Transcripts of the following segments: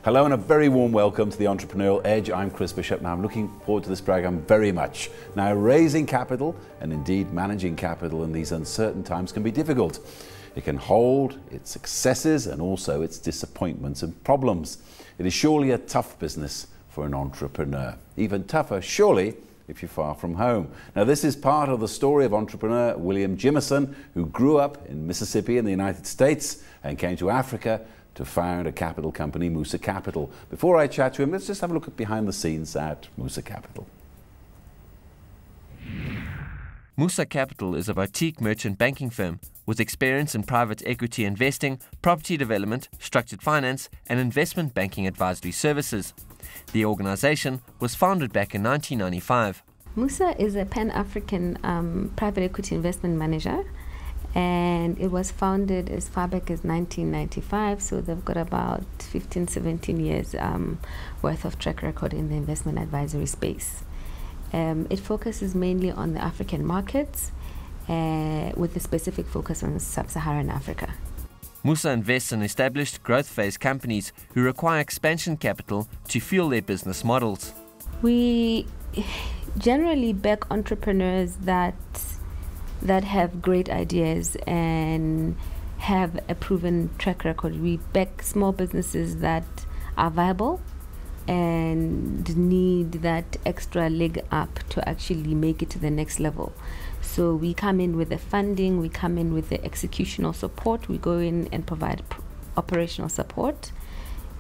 Hello and a very warm welcome to the Entrepreneurial Edge. I'm Chris Bishop and I'm looking forward to this program very much. Now, raising capital and indeed managing capital in these uncertain times can be difficult. It can hold its successes and also its disappointments and problems. It is surely a tough business for an entrepreneur. Even tougher, surely, if you're far from home. Now, this is part of the story of entrepreneur William Jimerson, who grew up in Mississippi in the United States and came to Africa to found a capital company, Musa Capital. Before I chat to him, let's just have a look at behind the scenes at Musa Capital. Musa Capital is a boutique merchant banking firm with experience in private equity investing, property development, structured finance, and investment banking advisory services. The organization was founded back in 1995. Musa is a Pan-African private equity investment manager, and it was founded as far back as 1995, so they've got about 15, 17 years worth of track record in the investment advisory space. It focuses mainly on the African markets with a specific focus on sub-Saharan Africa. Musa invests in established growth phase companies who require expansion capital to fuel their business models. We generally back entrepreneurs that have great ideas and have a proven track record. We back small businesses that are viable and need that extra leg up to actually make it to the next level. So we come in with the funding, we come in with the executional support, we go in and provide operational support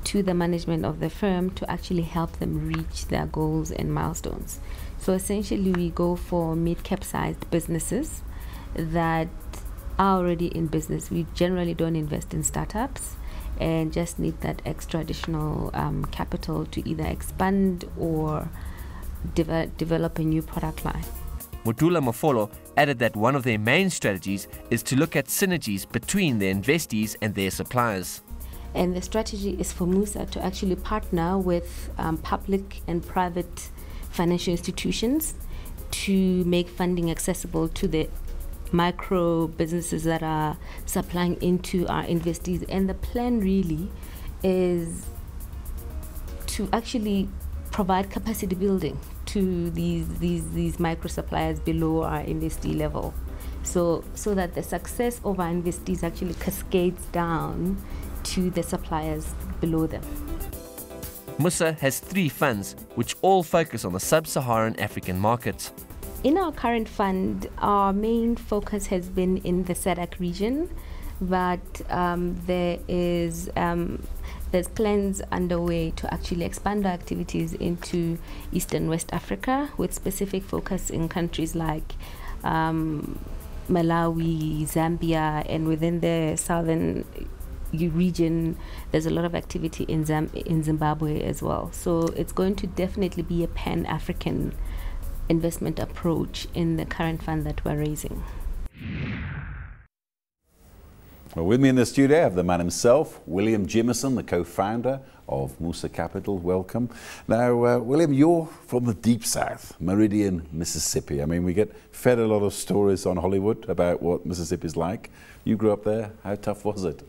to the management of the firm to actually help them reach their goals and milestones. So essentially we go for mid-cap sized businesses that are already in business. We generally don't invest in startups and just need that extra additional capital to either expand or develop a new product line. Mutula Mafolo added that one of their main strategies is to look at synergies between their investees and their suppliers. And the strategy is for Musa to actually partner with public and private financial institutions to make funding accessible to the micro businesses that are supplying into our investees. And the plan really is to actually provide capacity building to these micro suppliers below our investee level, so that the success of our investees actually cascades down to the suppliers below them. Musa has 3 funds which all focus on the sub-Saharan African markets. In our current fund, our main focus has been in the SADC region, but there's plans underway to actually expand our activities into East and West Africa, with specific focus in countries like Malawi, Zambia, and within the southern region, there's a lot of activity in Zimbabwe as well. So it's going to definitely be a Pan-African investment approach in the current fund that we're raising. Well, with me in the studio I have the man himself, William Jimerson, the co-founder of Musa Capital. Welcome. Now, William, you're from the deep south, Meridian, Mississippi. I mean, we get fed a lot of stories on Hollywood about what Mississippi's like. You grew up there. How tough was it?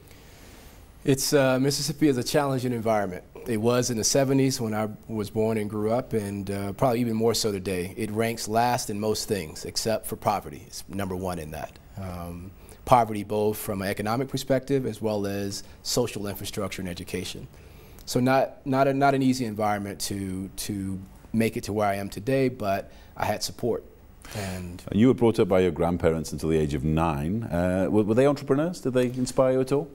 Mississippi is a challenging environment. It was in the 70s when I was born and grew up, and probably even more so today. It ranks last in most things, except for poverty. It's #1 in that. Poverty both from an economic perspective as well as social infrastructure and education. So not an easy environment to make it to where I am today, but I had support. And you were brought up by your grandparents until the age of 9. Were they entrepreneurs? Did they inspire you at all?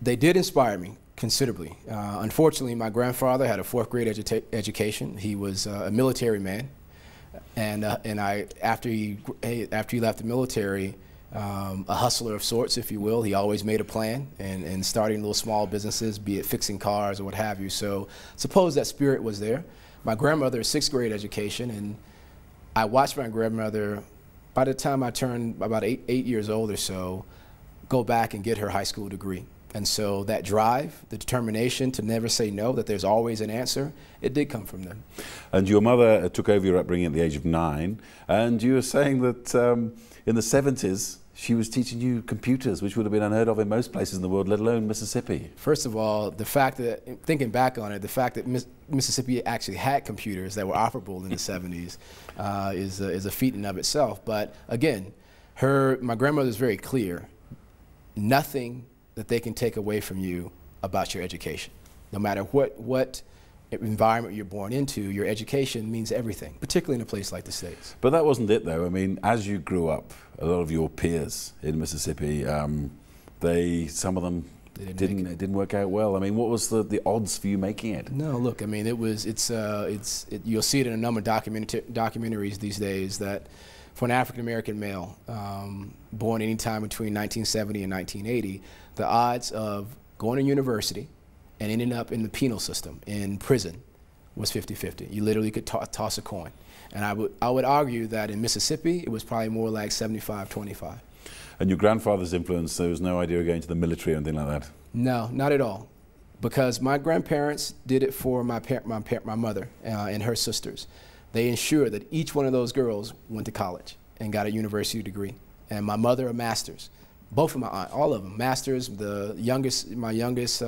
They did inspire me considerably. Unfortunately, my grandfather had a 4th grade education. He was a military man, and after he left the military, a hustler of sorts, if you will. He always made a plan and starting little small businesses, be it fixing cars or what have you. So suppose that spirit was there. My grandmother, 6th grade education, and I watched my grandmother, by the time I turned about 8 years old or so, go back and get her high school degree. And so that drive, the determination to never say no, that there's always an answer, it did come from them. And your mother took over your upbringing at the age of 9, and you were saying that in the 70s, she was teaching you computers, which would have been unheard of in most places in the world, let alone Mississippi. First of all, the fact that, thinking back on it, the fact that Mississippi actually had computers that were operable in the 70s is a feat in of itself. But again, my grandmother is very clear. Nothing that they can take away from you about your education. No matter what environment you're born into, your education means everything, particularly in a place like the States. But that wasn't it, though. I mean, as you grew up, a lot of your peers in Mississippi, some of them didn't work out well. I mean, what was the odds for you making it? No, look, I mean, you'll see it in a number of documentaries these days that for an African-American male born anytime between 1970 and 1980, the odds of going to university and ending up in the penal system, in prison, was 50-50. You literally could toss a coin. And I would argue that in Mississippi, it was probably more like 75-25. And your grandfather's influence, there was no idea of going to the military or anything like that? No, not at all. Because my grandparents did it for my mother and her sisters. They ensured that each one of those girls went to college and got a university degree. And my mother, a master's. Both of my aunt, all of them, masters. My youngest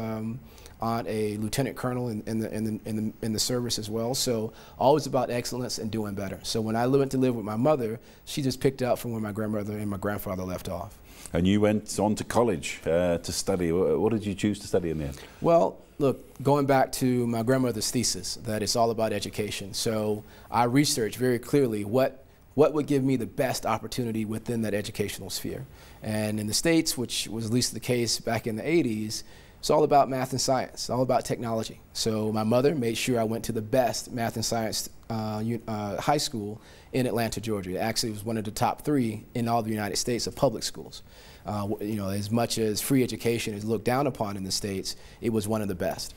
aunt, a lieutenant colonel in the service as well. So always about excellence and doing better. So when I went to live with my mother, she just picked up from where my grandmother and my grandfather left off. And you went on to college to study. What did you choose to study in the end? Well, look, going back to my grandmother's thesis, that it's all about education. So I researched very clearly what would give me the best opportunity within that educational sphere. And in the States, which was at least the case back in the 80s, it's all about math and science, all about technology. So my mother made sure I went to the best math and science high school in Atlanta, Georgia. It actually was one of the top 3 in all the United States of public schools. You know, as much as free education is looked down upon in the States, it was one of the best.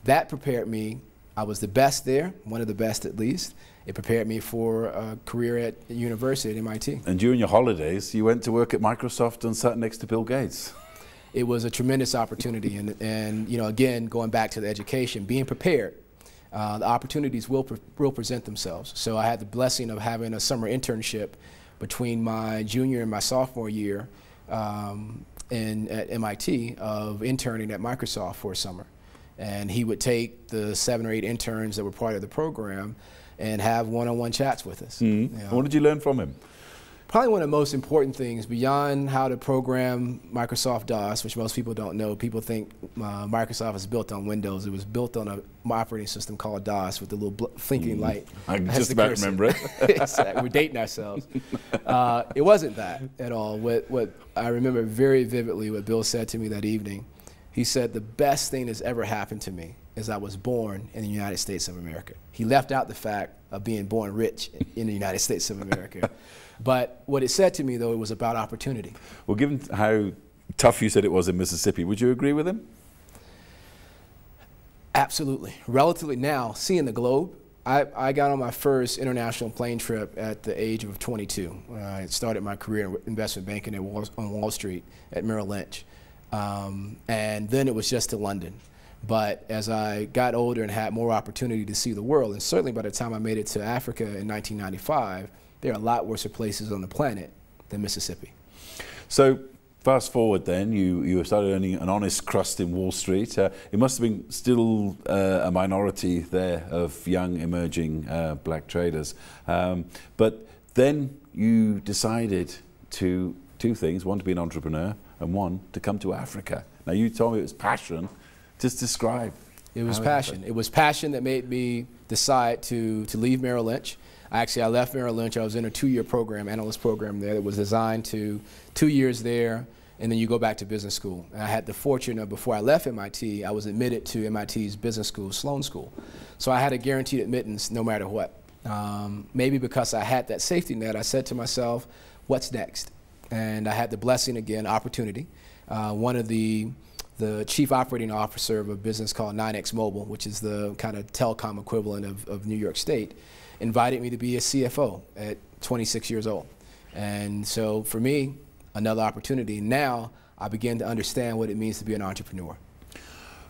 That prepared me. I was the best there, one of the best at least. It prepared me for a career at university at MIT. And during your holidays, you went to work at Microsoft and sat next to Bill Gates. It was a tremendous opportunity, and you know, again, going back to the education, being prepared, the opportunities will present themselves. So I had the blessing of having a summer internship between my junior and my sophomore year at MIT of interning at Microsoft for a summer. And he would take the 7 or 8 interns that were part of the program and have one-on-one chats with us. Mm-hmm. You know. What did you learn from him? Probably one of the most important things, beyond how to program Microsoft DOS, which most people don't know. People think Microsoft is built on Windows. It was built on an operating system called DOS with the little blinking light. I can just about remember it. Exactly. We're dating ourselves. It wasn't that at all. What I remember very vividly what Bill said to me that evening. He said, the best thing that's ever happened to me is I was born in the United States of America. He left out the fact of being born rich in the United States of America. But what it said to me, though, it was about opportunity. Well, given how tough you said it was in Mississippi, would you agree with him? Absolutely. Relatively now, seeing the globe, I got on my first international plane trip at the age of 22. I started my career in investment banking on Wall Street at Merrill Lynch. And then it was just to London. But as I got older and had more opportunity to see the world, and certainly by the time I made it to Africa in 1995, there are a lot worse places on the planet than Mississippi. So fast forward then, you started earning an honest crust in Wall Street. It must have been still a minority there of young emerging black traders. But then you decided to 2 things, one to be an entrepreneur and one to come to Africa. Now you told me it was passion. Just describe. It was passion. It was passion that made me decide to leave Merrill Lynch. I left Merrill Lynch. I was in a 2-year program, analyst program there that was designed to 2 years there, and then you go back to business school. And I had the fortune of, before I left MIT, I was admitted to MIT's business school, Sloan School. So I had a guaranteed admittance no matter what. Maybe because I had that safety net, I said to myself, what's next? And I had the blessing again, opportunity. One of the chief operating officer of a business called 9X Mobile, which is the kind of telecom equivalent of New York State, invited me to be a CFO at 26 years old. And so for me, another opportunity. Now I begin to understand what it means to be an entrepreneur.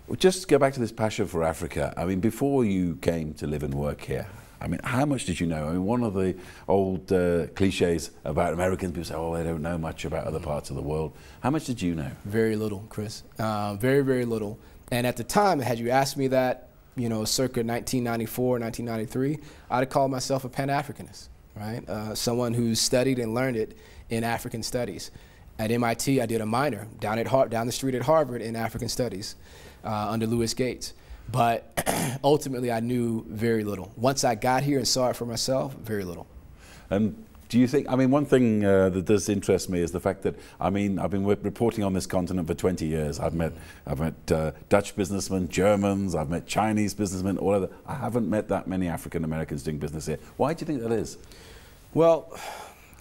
Well, just go back to this passion for Africa. I mean, before you came to live and work here, I mean, how much did you know? I mean, one of the old cliches about Americans, people say, oh, they don't know much about other parts of the world. How much did you know? Very little, Chris. Very, very little. And at the time, had you asked me that, you know, circa 1994, 1993, I'd have called myself a Pan-Africanist, right? Someone who studied and learned it in African studies. At MIT, I did a minor down the street at Harvard in African studies under Louis Gates. But ultimately, I knew very little. Once I got here and saw it for myself, very little. And do you think, I mean, one thing that does interest me is the fact that, I mean, I've been reporting on this continent for 20 years. I've met Dutch businessmen, Germans, I've met Chinese businessmen, all of that. I haven't met that many African Americans doing business here. Why do you think that is? Well,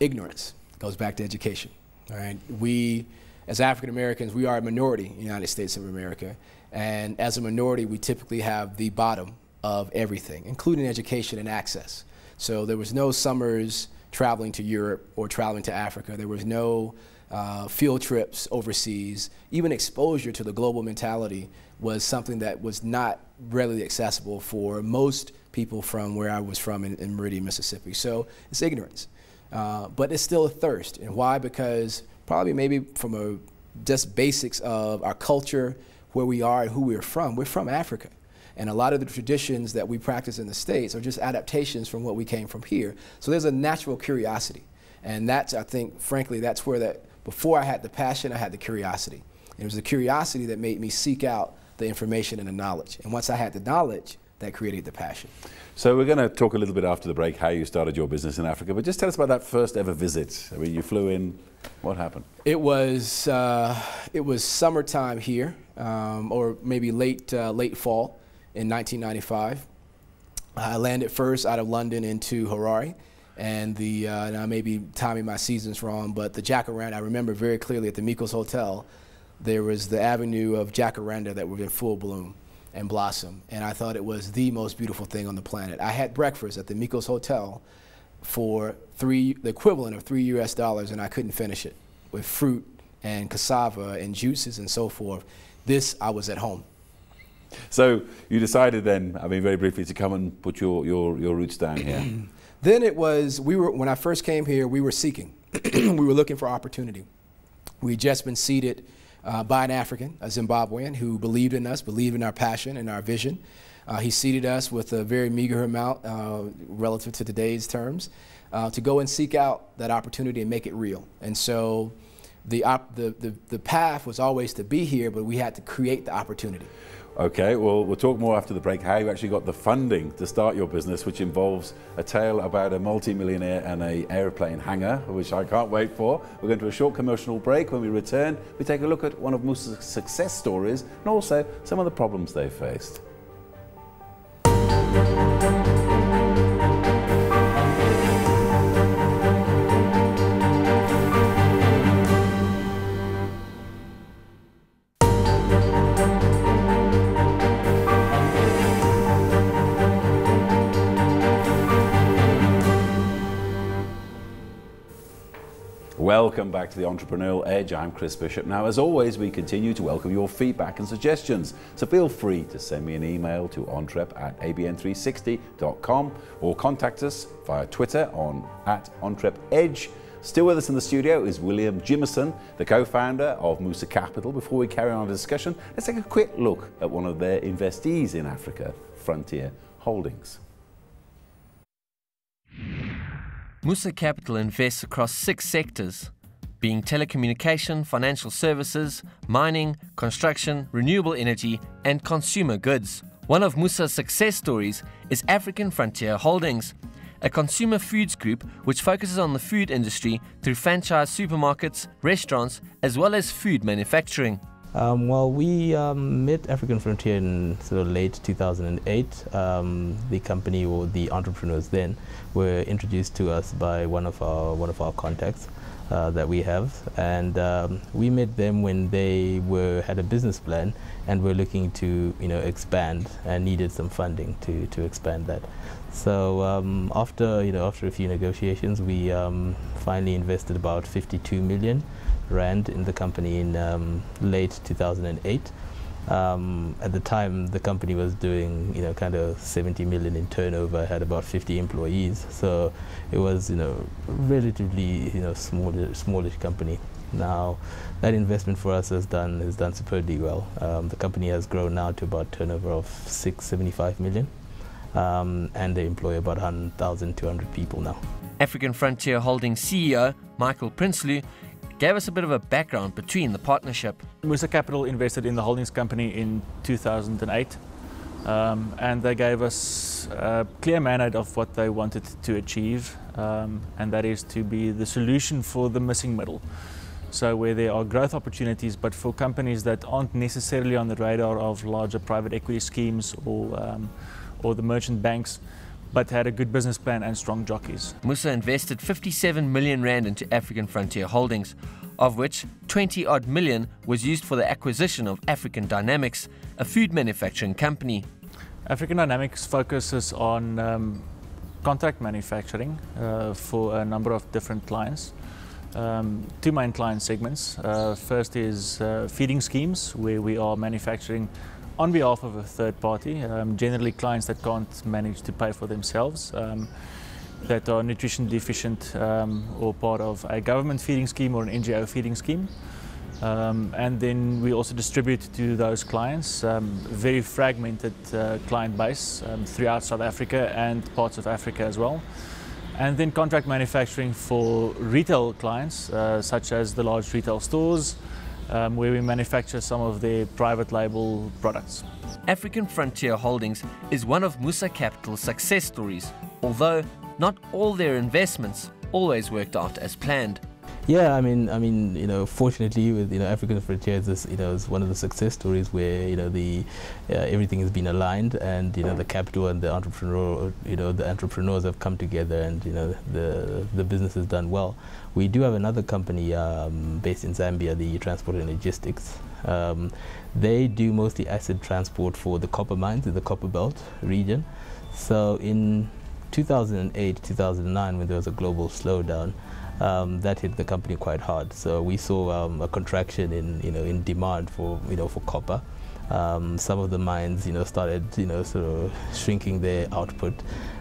ignorance goes back to education. All right, we, as African Americans, we are a minority in the United States of America. And as a minority, we typically have the bottom of everything, including education and access. So there was no summers traveling to Europe or traveling to Africa. There was no field trips overseas. Even exposure to the global mentality was something that was not readily accessible for most people from where I was from in Meridian, Mississippi. So it's ignorance. But it's still a thirst. And why? Because probably maybe from just basics of our culture, where we are and who we're from Africa. And a lot of the traditions that we practice in the States are just adaptations from what we came from here. So there's a natural curiosity. And that's, I think, frankly, that's where before I had the passion, I had the curiosity. And it was the curiosity that made me seek out the information and the knowledge. And once I had the knowledge, that created the passion. So we're going to talk a little bit after the break how you started your business in Africa, but just tell us about that first ever visit. I mean, you flew in, what happened? It was summertime here, or maybe late fall in 1995. I landed first out of London into Harare, and and I may be timing my seasons wrong, but the jacaranda, I remember very clearly at the Mikos Hotel, there was the avenue of jacaranda that were in full bloom and blossom, and I thought it was the most beautiful thing on the planet. I had breakfast at the Mikos Hotel for the equivalent of $3 US, and I couldn't finish it, with fruit and cassava and juices and so forth. I was at home. So you decided then, I mean, very briefly, to come and put your roots down here. Then it was, when I first came here, we were seeking. We were looking for opportunity. We had just been seeded by an African, a Zimbabwean, who believed in us, believed in our passion and our vision. He seeded us with a very meager amount relative to today's terms to go and seek out that opportunity and make it real. And so the path was always to be here, but we had to create the opportunity. Okay, well, we'll talk more after the break, how you actually got the funding to start your business, which involves a tale about a multi-millionaire and an airplane hangar, which I can't wait for. We're going to a short commercial break. When we return, we take a look at one of Musa's success stories and also some of the problems they faced. Welcome back to the Entrepreneurial Edge. I'm Chris Bishop. Now, as always, we continue to welcome your feedback and suggestions. So feel free to send me an email to entrep@abn360.com or contact us via Twitter @EntrepreEdge. Still with us in the studio is William Jimerson, the co-founder of Musa Capital. Before we carry on the discussion, let's take a quick look at one of their investees in Africa, Frontier Holdings. Musa Capital invests across 6 sectors, being telecommunication, financial services, mining, construction, renewable energy, and consumer goods. One of Musa's success stories is African Frontier Holdings, a consumer foods group which focuses on the food industry through franchise supermarkets, restaurants, as well as food manufacturing. Well, we met African Frontier in sort of late 2008. The company, or the entrepreneurs then, were introduced to us by one of our contacts that we have, and we met them when they had a business plan and were looking to expand and needed some funding to expand that. So after a few negotiations, we finally invested about 52 million rand in the company in late 2008, At the time, the company was doing, kind of 70 million in turnover, had about 50 employees. So it was, relatively, smallish company. Now, that investment for us has done superbly well. The company has grown now to about turnover of 675 million, and they employ about 1,200 people now. African Frontier Holdings CEO Michael Prinsloo gave us a bit of a background between the partnership. Musa Capital invested in the holdings company in 2008, and they gave us a clear mandate of what they wanted to achieve, and that is to be the solution for the missing middle. So where there are growth opportunities, but for companies that aren't necessarily on the radar of larger private equity schemes or the merchant banks, but had a good business plan and strong jockeys. Musa invested 57 million rand into African Frontier Holdings, of which 20-odd million was used for the acquisition of African Dynamics, a food manufacturing company. African Dynamics focuses on contract manufacturing for a number of different clients. Two main client segments. First is feeding schemes, where we are manufacturing on behalf of a third party, generally clients that can't manage to pay for themselves, that are nutrition deficient or part of a government feeding scheme or an NGO feeding scheme. And then we also distribute to those clients, very fragmented client base throughout South Africa and parts of Africa as well. And then contract manufacturing for retail clients, such as the large retail stores, where we manufacture some of their private label products. African Frontier Holdings is one of Musa Capital's success stories, although not all their investments always worked out as planned. Yeah, I mean, fortunately, with African Frontier is one of the success stories where everything has been aligned, and the capital and the entrepreneurs have come together, and the business has done well. We do have another company based in Zambia, the Transport and Logistics. They do mostly asset transport for the copper mines in the Copper Belt region. So in 2008, 2009, when there was a global slowdown, that hit the company quite hard. So we saw a contraction in demand for copper. Some of the mines started sort of shrinking their output,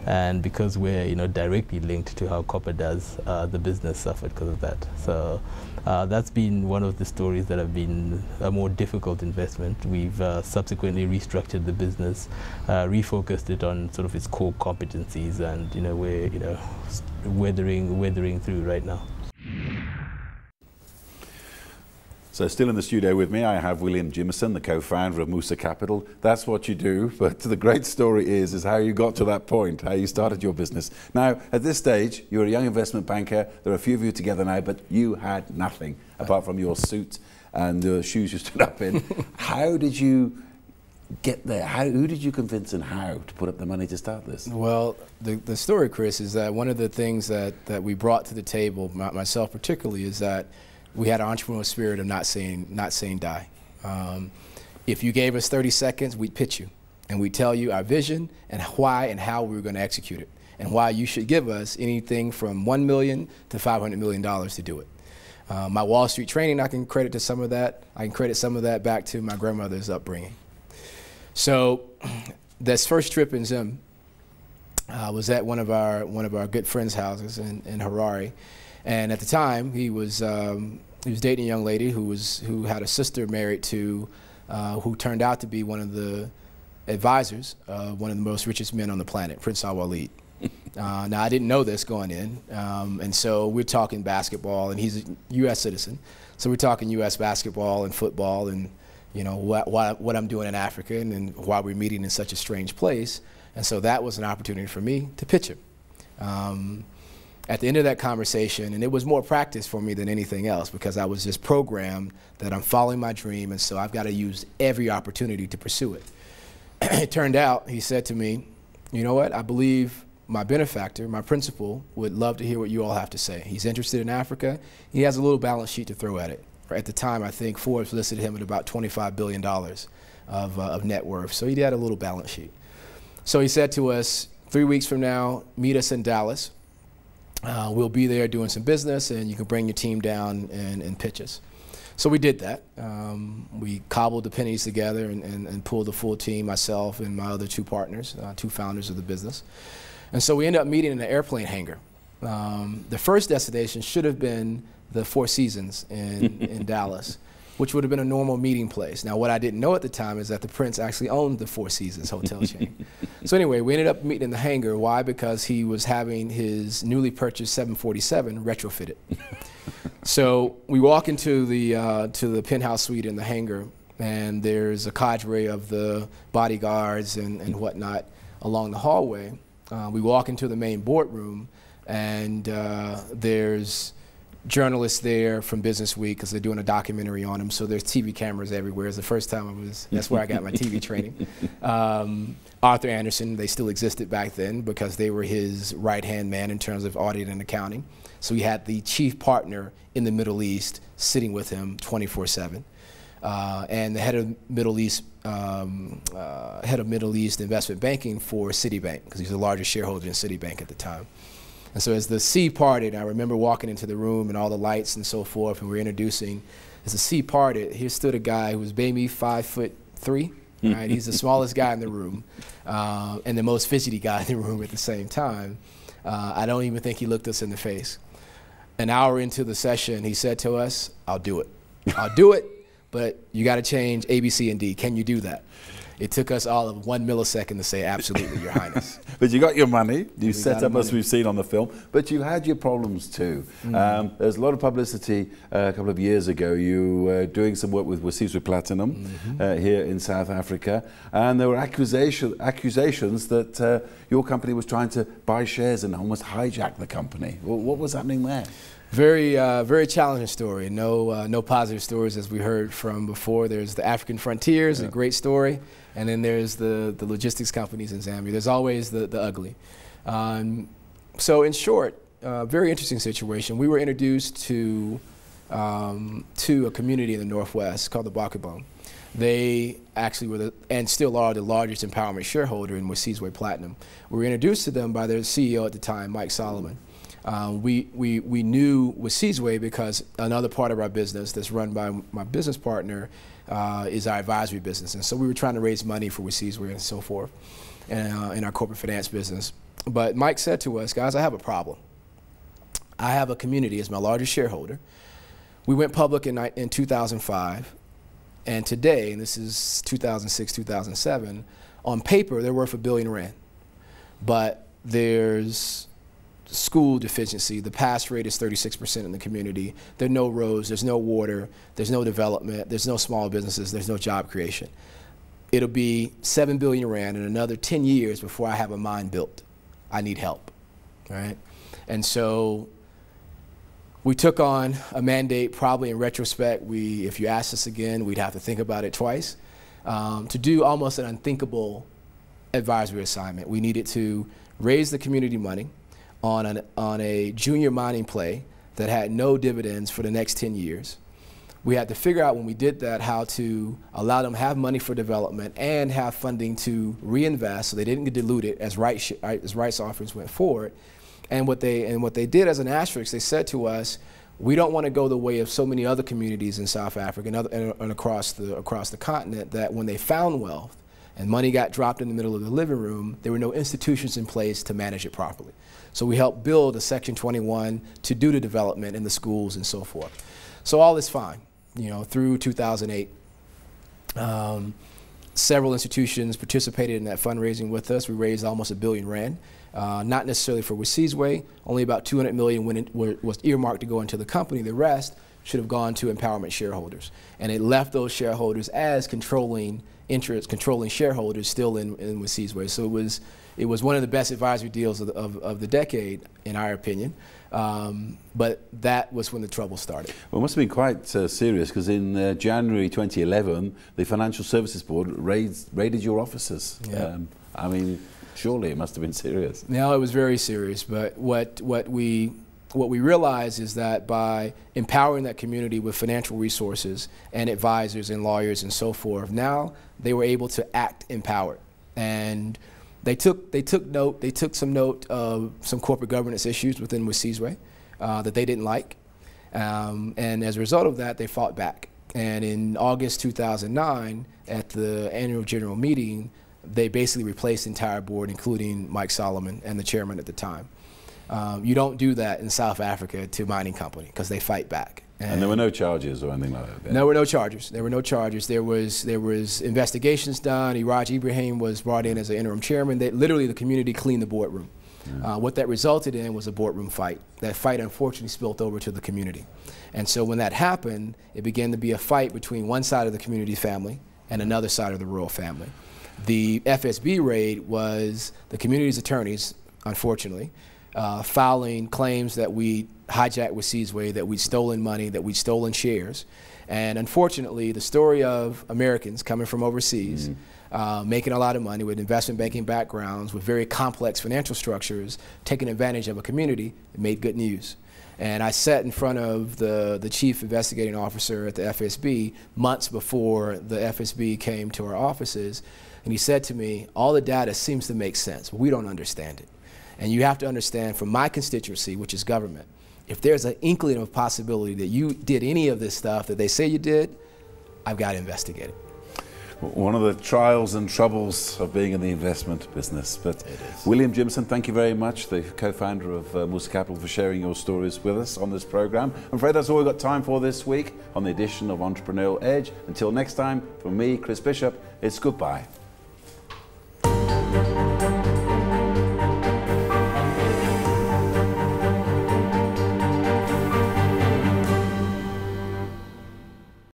and because we're directly linked to how copper does, the business suffered because of that. So that's been one of the stories that have been a more difficult investment. We've subsequently restructured the business, refocused it on sort of its core competencies, and we're weathering through right now. So still in the studio with me, I have William Jimerson, the co-founder of Musa Capital. That's what you do, but the great story is how you got to that point, how you started your business. Now, at this stage, you're a young investment banker. There are a few of you together now, but you had nothing apart from your suit and the shoes you stood up in. How did you get there? Who did you convince, and how to put up the money to start this? Well, the story, Chris, is that one of the things that we brought to the table, myself particularly, is that we had an entrepreneurial spirit of not saying die. If you gave us 30 seconds, we'd pitch you, and we'd tell you our vision and why and how we were going to execute it, and why you should give us anything from $1 million to $500 million to do it. My Wall Street training, I can credit to some of that. I can credit some of that back to my grandmother's upbringing. So this first trip in Zim was at one of our good friends' houses in Harare, and at the time he was dating a young lady who had a sister married to who turned out to be one of the advisors of one of the most richest men on the planet, Prince Al-Walid. Now, I didn't know this going in, and so we're talking basketball, and he's a U.S. citizen, so we're talking U.S. basketball and football, and what I'm doing in Africa, and why we're meeting in such a strange place. And so that was an opportunity for me to pitch him. At the end of that conversation, and it was more practice for me than anything else, because I was just programmed that I'm following my dream, and so I've got to use every opportunity to pursue it. It turned out, he said to me, you know what, I believe my benefactor, my principal, would love to hear what you all have to say. He's interested in Africa. He has a little balance sheet to throw at it. At the time, I think Forbes listed him at about $25 billion of net worth. So he had a little balance sheet. So he said to us, 3 weeks from now, meet us in Dallas. We'll be there doing some business, and you can bring your team down and pitch us. So we did that. We cobbled the pennies together and pulled the full team, myself and my other two partners, two founders of the business. And so we ended up meeting in an airplane hangar. The first destination should have been the Four Seasons in Dallas, which would have been a normal meeting place. Now, what I didn't know at the time is that the Prince actually owned the Four Seasons hotel chain. So anyway, we ended up meeting in the hangar. Why? Because he was having his newly purchased 747 retrofitted. So we walk into the penthouse suite in the hangar, and there's a cadre of the bodyguards and whatnot along the hallway. We walk into the main boardroom, and there's journalists there from Business Week because they're doing a documentary on him. So there's TV cameras everywhere. It's the first time that's where I got my TV training. Arthur Anderson, they still existed back then because they were his right-hand man in terms of audit and accounting. So he had the chief partner in the Middle East sitting with him 24/7. And the head of Middle East investment banking for Citibank, because he's the largest shareholder in Citibank at the time. And so as the sea parted, I remember walking into the room and all the lights and so forth, and we're introducing. As the sea parted, here stood a guy who was maybe 5'3", right? He's the smallest guy in the room, and the most fidgety guy in the room at the same time. I don't even think he looked us in the face. An hour into the session, he said to us, "I'll do it. I'll do it, but you got to change A, B, C, and D. Can you do that?" It took us all of 1 millisecond to say, "Absolutely, Your Highness." But you got your money, you set up as we've seen on the film, but you had your problems too. There's a lot of publicity a couple of years ago. You were doing some work with Wasizwe Platinum here in South Africa, and there were accusations that your company was trying to buy shares and almost hijack the company. Well, what was happening there? Very challenging story. No positive stories as we heard from before. There's the African frontiers, a great story, and then there's the logistics companies in Zambia. There's always the ugly. So in short, very interesting situation. We were introduced to a community in the Northwest called the Bakubon. They actually were and still are the largest empowerment shareholder in Wasizwe Platinum. We were introduced to them by their CEO at the time, Mike Solomon. We knew Wasizwe because another part of our business that's run by my business partner is our advisory business. And so we were trying to raise money for Wasizwe and so forth in our corporate finance business. But Mike said to us, "Guys, I have a problem. I have a community as my largest shareholder. We went public in 2005. And today, and this is 2006, 2007, on paper, they're worth R1 billion. But there's school deficiency. The pass rate is 36% in the community. There are no roads, there's no water, there's no development, there's no small businesses, there's no job creation. It'll be R7 billion in another 10 years before I have a mine built. I need help, right?" And so we took on a mandate. Probably in retrospect, if you asked us again, we'd have to think about it twice, to do almost an unthinkable advisory assignment. We needed to raise the community money on a junior mining play that had no dividends for the next 10 years. We had to figure out when we did that how to allow them to have money for development and have funding to reinvest so they didn't get diluted as rights offerings went forward. And what they did as an asterisk, they said to us, "We don't want to go the way of so many other communities in South Africa and across the continent that when they found wealth and money got dropped in the middle of the living room, there were no institutions in place to manage it properly." So we helped build a Section 21 to do the development in the schools and so forth. So all is fine, through 2008. Several institutions participated in that fundraising with us. We raised almost R1 billion, not necessarily for Wasizwe. Only about 200 million was earmarked to go into the company. The rest should have gone to empowerment shareholders. And it left those shareholders as controlling shareholders still in Wasizwe. So it was one of the best advisory deals of the decade, in our opinion. But that was when the trouble started. Well, it must have been quite serious, because in January 2011, the Financial Services Board raided your offices. Yeah. I mean, surely it must have been serious. No, it was very serious. But what we realized is that by empowering that community with financial resources and advisors and lawyers and so forth, now they were able to act empowered. And they took some note of some corporate governance issues within Wasizwe that they didn't like. And as a result of that, they fought back. And in August 2009, at the annual general meeting, they basically replaced the entire board, including Mike Solomon and the chairman at the time. You don't do that in South Africa to a mining company because they fight back. And there were no charges or anything like that? There were no charges. There were no charges. There was investigations done. Iraj Ibrahim was brought in as an interim chairman. Literally, the community cleaned the boardroom. What that resulted in was a boardroom fight. That fight unfortunately spilled over to the community. And so when that happened, it began to be a fight between one side of the community family and another side of the royal family. The FSB raid was the community's attorneys, unfortunately, filing claims that we hijacked with Seasway, that we'd stolen money, that we'd stolen shares. And unfortunately, the story of Americans coming from overseas, making a lot of money with investment banking backgrounds, with very complex financial structures, taking advantage of a community, it made good news. And I sat in front of the chief investigating officer at the FSB months before the FSB came to our offices, and he said to me, all the data seems to make sense, but we don't understand it. And you have to understand, from my constituency, which is government, if there's an inkling of possibility that you did any of this stuff that they say you did, I've got to investigate it. One of the trials and troubles of being in the investment business. But William Jimerson, thank you very much, the co-founder of Musa Capital, for sharing your stories with us on this program. I'm afraid that's all we've got time for this week on the edition of Entrepreneurial Edge. Until next time, from me, Chris Bishop, it's goodbye.